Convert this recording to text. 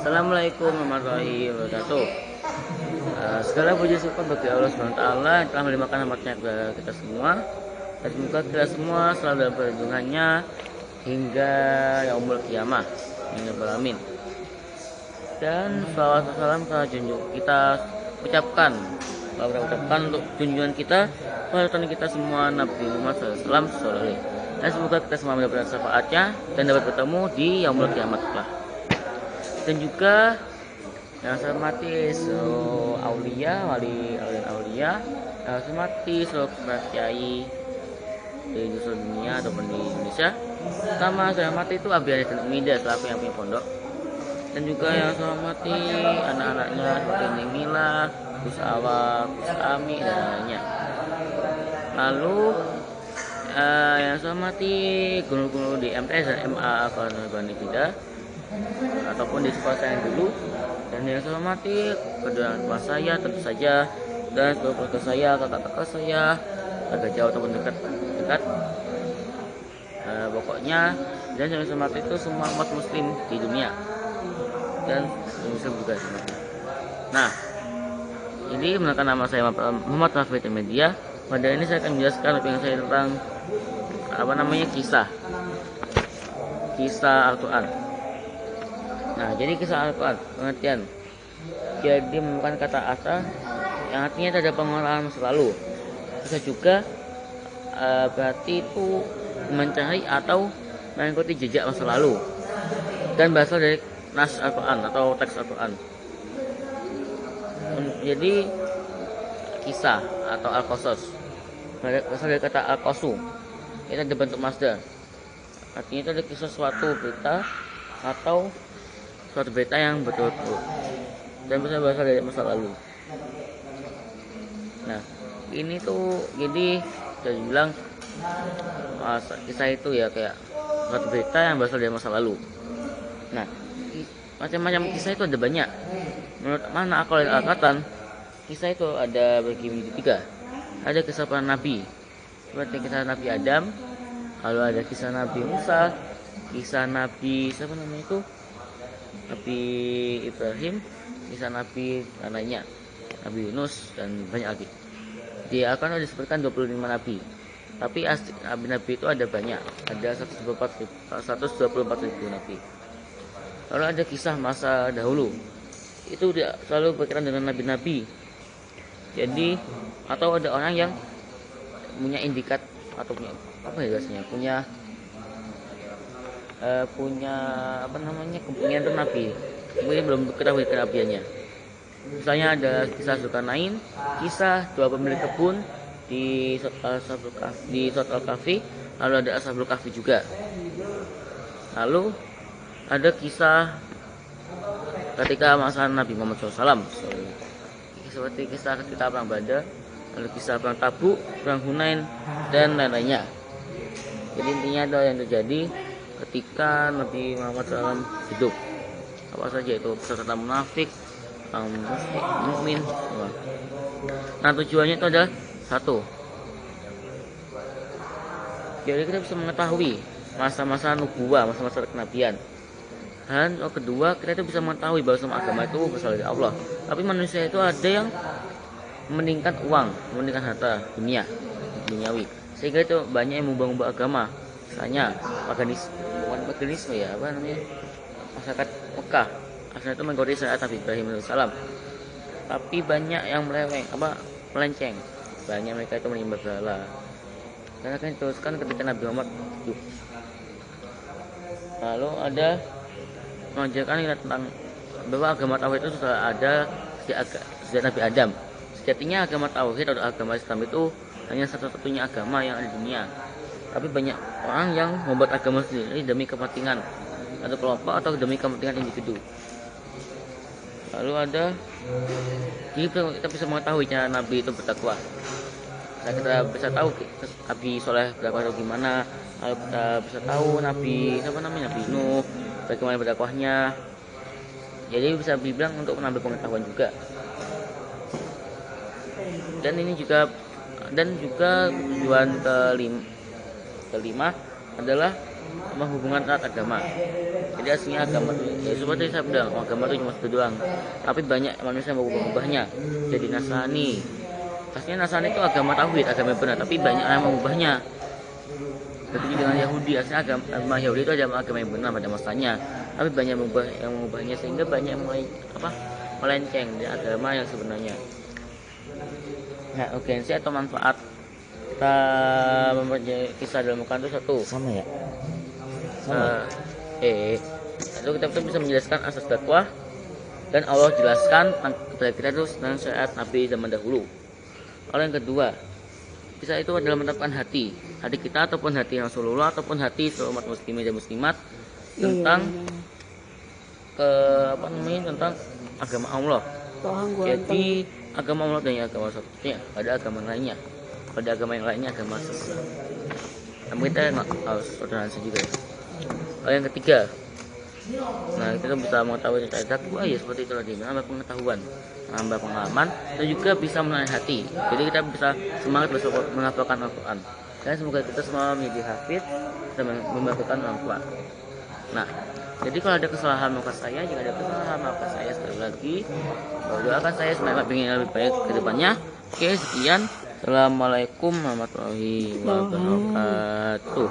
Assalamualaikum warahmatullahi wabarakatuh. Segala puji syukur bagi Allah SWT yang telah melimpahkan rahmatnya kepada kita semua, dan semoga kita semua selalu dalam perlindungannya hingga yaumul qiyamah. Amin. Dan salawat dan salam kita ucapkan untuk junjungan kita, panutan kita semua, Nabi Muhammad SAW. Dan semoga kita semua mendapatkan syafaatnya dan dapat bertemu di yaumul kiamat kelak. Dan juga yang saya hormati seluruh aulia, wali aulia, yang saya hormati seluruh kiai di seluruh dunia ataupun di Indonesia. Pertama saya hormati itu Abi dan Umida selaku yang punya pondok. Dan juga yang saya hormati anak-anaknya seperti Neng Mila, Gus Awal, Gus Ami dan lainnya. Lalu yang saya hormati guru-guru di MTS dan MA Al-Quran Ibtidah ataupun di sekolah saya dulu, dan yang saya hormati kedua orang tua saya tentu saja, dan seluruh keluarga saya, kakak-kakak saya, agak jauh ataupun dekat. Pokoknya, dan yang saya hormati itu semua umat muslim di dunia dan muslim juga. Nah, ini menggunakan nama saya Muhammad Rafi Media. Pada ini saya akan menjelaskan lebih saya tentang kisah Al-Quran. Nah, jadi kisah Al-Quran pengertian, jadi merupakan kata asal yang artinya itu ada pengolahan masa lalu. Bisa juga berarti itu mencari atau mengikuti jejak masa lalu, dan berasal dari nas Al-Quran atau teks Al-Quran. Jadi kisah atau al-qasas berasal dari kata al-qasu, itu ada bentuk masdar, artinya itu ada kisah suatu berita atau suatu berita yang betul-betul dan bisa berasal dari masa lalu. Nah, ini tuh jadi saya bilang kisah itu ya kayak suatu berita yang berasal dari masa lalu. Nah, macam-macam kisah itu ada banyak. Menurut mana Aqal dan Al-Qatan, kisah itu ada bagi menjadi tiga. Ada kisah para nabi, seperti kisah Nabi Adam, lalu ada kisah Nabi Musa, kisah Nabi siapa namanya itu, Nabi Ibrahim, kisah Nabi lainnya, Nabi Yunus, dan banyak lagi. Di Al-Quran disebutkan 25 nabi, tapi nabi-nabi itu ada banyak, ada 124.000 nabi. Lalu ada kisah masa dahulu, itu selalu berkaitan dengan nabi-nabi. Jadi atau ada orang yang punya indikat atau punya apa ya biasanya punya kepentingan untuk nabi, mungkin belum ketahui kenabiannya. Misalnya ada kisah Zulkarnain, kisah dua pemilik kebun di Surat Al-Kahfi, lalu ada Ashabul Kahfi juga. Lalu ada kisah ketika masa Nabi Muhammad SAW, seperti kisah kita perang Badar, lalu kisah perang Tabuk, perang Hunain, dan lain-lainnya. Jadi intinya adalah yang terjadi ketika Nabi Muhammad SAW hidup. Apa saja itu, peserta munafik, mukmin. Nah, tujuannya itu adalah satu, jadi kita bisa mengetahui masa-masa nubuwah, masa-masa kenabian. Dan kedua, kita itu bisa mengetahui bahwa semua agama itu berasal dari Allah. Tapi manusia itu ada yang mementingkan uang, mementingkan harta duniawi, sehingga itu banyak yang mengubah agama. Misalnya paganisme ya, masyarakat Mekah asalnya itu mengikuti syariat Nabi Ibrahim AS. Tapi banyak yang melenceng. Banyak mereka itu menyembah berhala. Karena kan diteruskan ketika Nabi Muhammad hidup. Lalu ada mengajarkan kita tentang bahwa agama tauhid itu sudah ada sejak Nabi Adam. Sejatinya agama tauhid atau agama Islam itu hanya satu-satunya agama yang ada di dunia. Tapi banyak orang yang membuat agama sendiri demi kepentingan atau kelompok atau demi kepentingan individu. Lalu ada, jadi kita bisa mengetahui cara Nabi itu berdakwah. Kita bisa tahu Nabi Soleh berdakwah gimana. Lalu kita bisa tahu Nabi Nuh bagaimana berdakwahnya. Jadi bisa dibilang untuk menambah pengetahuan juga. Dan juga tujuan kelima adalah hubungan erat agama. Jadi aslinya agama itu ya seperti saya bilang, agama itu cuma satu doang, tapi banyak manusia yang mengubahnya jadi Nasrani. Aslinya Nasrani itu agama tauhid, agama yang benar, tapi banyak yang mengubahnya. Begitu dengan Yahudi, aslinya agama Yahudi itu agama yang benar pada masanya, tapi banyak yang mengubahnya sehingga banyak yang melenceng dari agama yang sebenarnya. Nah, urgensi atau manfaat kita mempercayai kisah dalam Al-Quran itu satu. Sama ya. Lalu kita bisa menjelaskan asas dakwah dan Allah jelaskan kepada kita itu tentang syariat Nabi zaman dahulu. Lalu yang kedua, kisah itu adalah menetapkan hati kita ataupun hati Rasulullah ataupun hati seluruh umat muslimin dan muslimat tentang tentang agama Allah. Jadi agama Allah dan agama satunya pada agama lainnya, pada agama yang lainnya agama sesat. Namun kita harus toleransi juga. Lalu yang ketiga, nah kita bisa mengetahui tentang dakwah ya seperti itu tadi, menambah pengetahuan, menambah pengalaman, dan juga bisa menarik hati. Jadi kita bisa semangat menghafalkan Al-Quran. Dan semoga kita semua menjadi hafiz dan membacakan Al-Quran. Nah, jadi kalau ada kesalahan maka saya, jika ada kesalahan maka saya sekali lagi doakan saya supaya ingin lebih baik ke depannya. Oke, sekian. Assalamualaikum warahmatullahi wabarakatuh.